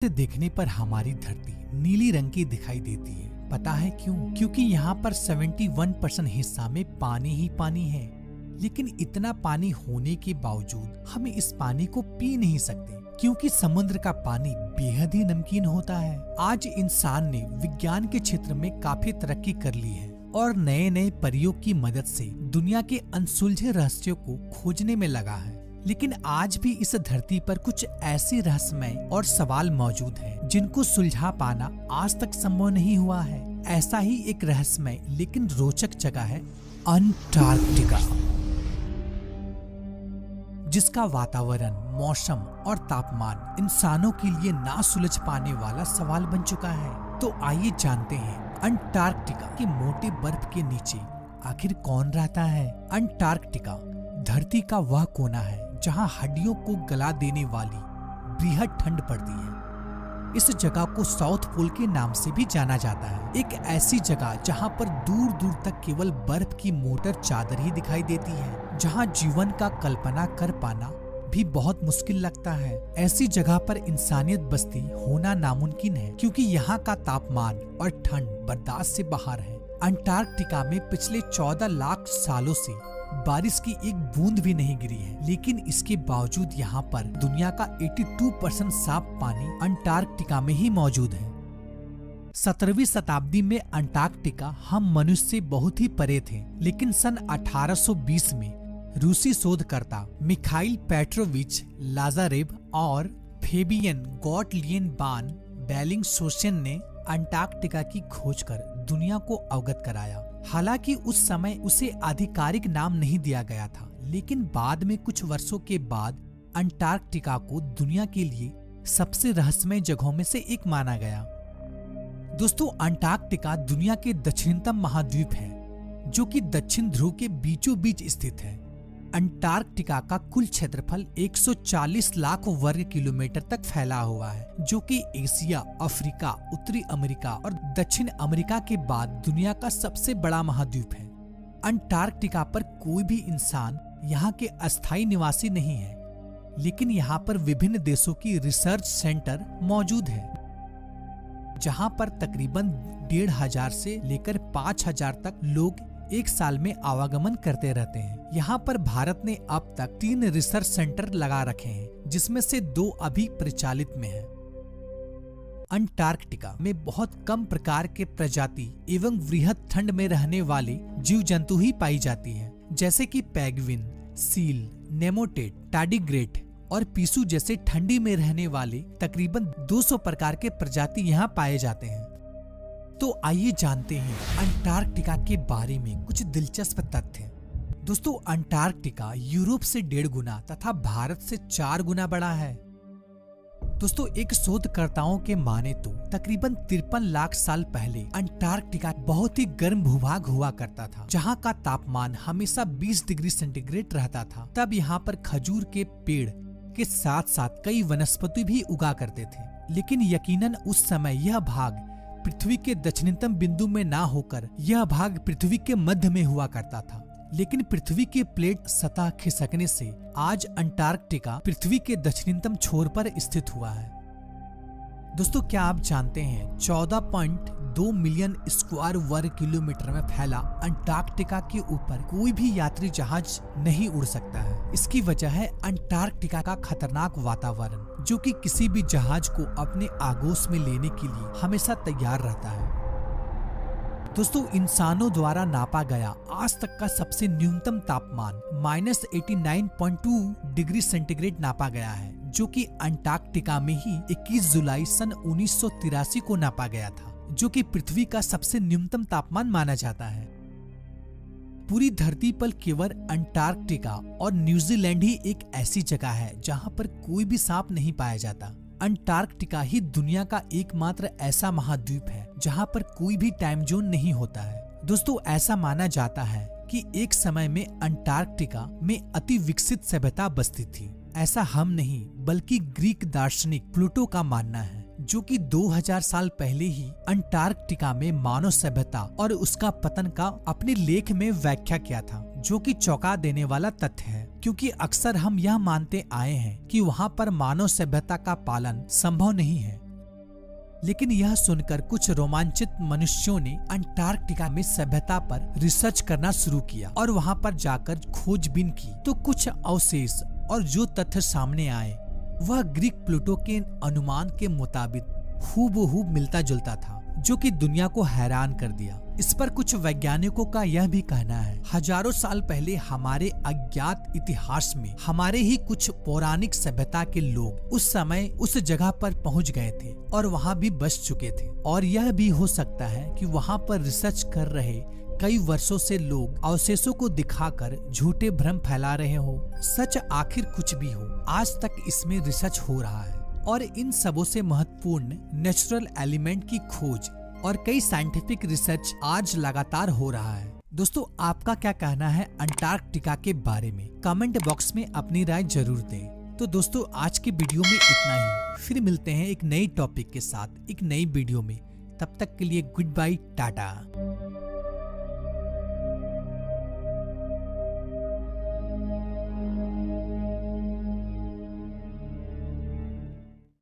से देखने पर हमारी धरती नीली रंग की दिखाई देती है। पता है क्यों? क्योंकि यहाँ पर 71% हिस्सा में पानी ही पानी है। लेकिन इतना पानी होने के बावजूद हम इस पानी को पी नहीं सकते, क्योंकि समुद्र का पानी बेहद ही नमकीन होता है। आज इंसान ने विज्ञान के क्षेत्र में काफी तरक्की कर ली है और नए नए प्रयोग की मदद से दुनिया के अनसुलझे रहस्यों को खोजने में लगा है। लेकिन आज भी इस धरती पर कुछ ऐसे रहस्यमय और सवाल मौजूद हैं जिनको सुलझा पाना आज तक संभव नहीं हुआ है। ऐसा ही एक रहस्यमय लेकिन रोचक जगह है अंटार्कटिका, जिसका वातावरण, मौसम और तापमान इंसानों के लिए ना सुलझ पाने वाला सवाल बन चुका है। तो आइए जानते हैं अंटार्कटिका के मोटे बर्फ के नीचे आखिर कौन रहता है। अंटार्कटिका धरती का वह कोना है जहां हड्डियों को गला देने वाली बेहद ठंड पड़ती है। इस जगह को साउथ पोल के नाम से भी जाना जाता है। एक ऐसी जगह जहां पर दूर दूर तक केवल बर्फ की मोटर चादर ही दिखाई देती है, जहां जीवन का कल्पना कर पाना भी बहुत मुश्किल लगता है। ऐसी जगह पर इंसानियत बस्ती होना नामुमकिन है, क्योंकि यहाँ का तापमान और ठंड बर्दाश्त से बाहर है। अंटार्कटिका में पिछले 14 लाख सालों से बारिश की एक बूंद भी नहीं गिरी है, लेकिन इसके बावजूद यहाँ पर दुनिया का 82% साफ पानी अंटार्कटिका में ही मौजूद है। 17वीं शताब्दी में अंटार्कटिका हम मनुष्य से बहुत ही परे थे, लेकिन सन 1820 में रूसी शोधकर्ता मिखाइल पेट्रोविच लाजारेव और फेबियन गॉटलियन बान बेलिंगशोसेन ने अंटार्कटिका की खोज कर दुनिया को अवगत कराया। हालांकि उस समय उसे आधिकारिक नाम नहीं दिया गया था, लेकिन बाद में कुछ वर्षों के बाद अंटार्कटिका को दुनिया के लिए सबसे रहस्यमय जगहों में से एक माना गया। दोस्तों, अंटार्कटिका दुनिया के दक्षिणतम महाद्वीप है, जो कि दक्षिण ध्रुव के बीचों बीच स्थित है। अंटार्कटिका का कुल क्षेत्रफल 140 लाख वर्ग किलोमीटर तक फैला हुआ है, जो कि एशिया, अफ्रीका, उत्तरी अमेरिका और दक्षिण अमेरिका के बाद दुनिया का सबसे बड़ा महाद्वीप है। अंटार्कटिका पर कोई भी इंसान यहाँ के अस्थायी निवासी नहीं है, लेकिन यहाँ पर विभिन्न देशों की रिसर्च सेंटर मौजूद है, जहाँ पर तकरीबन 1500 से लेकर 5000 तक लोग एक साल में आवागमन करते रहते हैं। यहाँ पर भारत ने अब तक 3 रिसर्च सेंटर लगा रखे हैं, जिसमें से 2 अभी प्रचलित में हैं। अंटार्कटिका में बहुत कम प्रकार के प्रजाति एवं वृहद ठंड में रहने वाले जीव जंतु ही पाई जाती है, जैसे कि पेंगुइन, सील, नेमोटेड, टार्डिग्रेड और पिसू जैसे ठंडी में रहने वाले तकरीबन 200 प्रकार के प्रजाति यहाँ पाए जाते हैं। तो आइए जानते हैं अंटार्कटिका के बारे में कुछ दिलचस्प तथ्य। दोस्तों, अंटार्कटिका यूरोप से 1.5 गुना तथा भारत से 4 गुना बड़ा है। दोस्तों, एक शोधकर्ताओं के माने तो तकरीबन 53 लाख साल पहले अंटार्कटिका बहुत ही गर्म भूभाग हुआ करता था, जहां का तापमान हमेशा 20 डिग्री सेंटीग्रेड रहता था। तब यहाँ पर खजूर के पेड़ के साथ साथ कई वनस्पति भी उगा करते थे, लेकिन यकीनन उस समय यह भाग पृथ्वी के दक्षिणतम बिंदु में ना होकर यह भाग पृथ्वी के मध्य में हुआ करता था। लेकिन पृथ्वी की प्लेट सतह खिसकने से आज अंटार्कटिका पृथ्वी के दक्षिणतम छोर पर स्थित हुआ है। दोस्तों, क्या आप जानते हैं 14.2 मिलियन स्क्वायर वर्ग किलोमीटर में फैला अंटार्कटिका के ऊपर कोई भी यात्री जहाज नहीं उड़ सकता है। इसकी वजह है अंटार्कटिका का खतरनाक वातावरण, जो कि किसी भी जहाज को अपने आगोश में लेने के लिए हमेशा तैयार रहता है। दोस्तों, इंसानों द्वारा नापा गया आज तक का सबसे न्यूनतम तापमान -89.2 डिग्री सेंटीग्रेड नापा गया है, जो कि अंटार्कटिका में ही 21 जुलाई सन 1983 को नापा गया था, जो कि पृथ्वी का सबसे न्यूनतम तापमान माना जाता है। पूरी धरती पर केवल अंटार्कटिका और न्यूजीलैंड ही एक ऐसी जगह है जहां पर कोई भी सांप नहीं पाया जाता। अंटार्कटिका ही दुनिया का एकमात्र ऐसा महाद्वीप है जहां पर कोई भी टाइम जोन नहीं होता है। दोस्तों, ऐसा माना जाता है कि एक समय में अंटार्कटिका में अति विकसित सभ्यता बसती थी। ऐसा हम नहीं, बल्कि ग्रीक दार्शनिक प्लूटो का मानना है, जो कि 2000 साल पहले ही अंटार्कटिका में मानव सभ्यता और उसका पतन का अपने लेख में व्याख्या किया था, जो कि चौंका देने वाला तथ्य है, क्योंकि अक्सर हम यह मानते आए हैं कि वहाँ पर मानव सभ्यता का पालन संभव नहीं है। लेकिन यह सुनकर कुछ रोमांचित मनुष्यों ने अंटार्कटिका में सभ्यता पर रिसर्च करना शुरू किया और वहां पर जाकर खोजबीन की तो कुछ अवशेष और जो तथ्य सामने आए वह ग्रीक प्लूटो के अनुमान के मुताबिक हूबहू मिलता जुलता था, जो कि दुनिया को हैरान कर दिया। इस पर कुछ वैज्ञानिकों का यह भी कहना है, हजारों साल पहले हमारे अज्ञात इतिहास में हमारे ही कुछ पौराणिक सभ्यता के लोग उस समय उस जगह पर पहुंच गए थे और वहां भी बस चुके थे। और यह भी हो सकता है कि वहां पर रिसर्च कर रहे कई वर्षों से लोग अवशेषों को दिखाकर झूठे भ्रम फैला रहे हो। सच आखिर कुछ भी हो, आज तक इसमें रिसर्च हो रहा है और इन सबों से महत्वपूर्ण नेचुरल एलिमेंट की खोज और कई साइंटिफिक रिसर्च आज लगातार हो रहा है। दोस्तों, आपका क्या कहना है अंटार्कटिका के बारे में? कमेंट बॉक्स में अपनी राय जरूर दें। तो दोस्तों, आज की वीडियो में इतना ही। फिर मिलते हैं एक नई टॉपिक के साथ एक नई वीडियो में। तब तक के लिए गुड बाय, टाटा।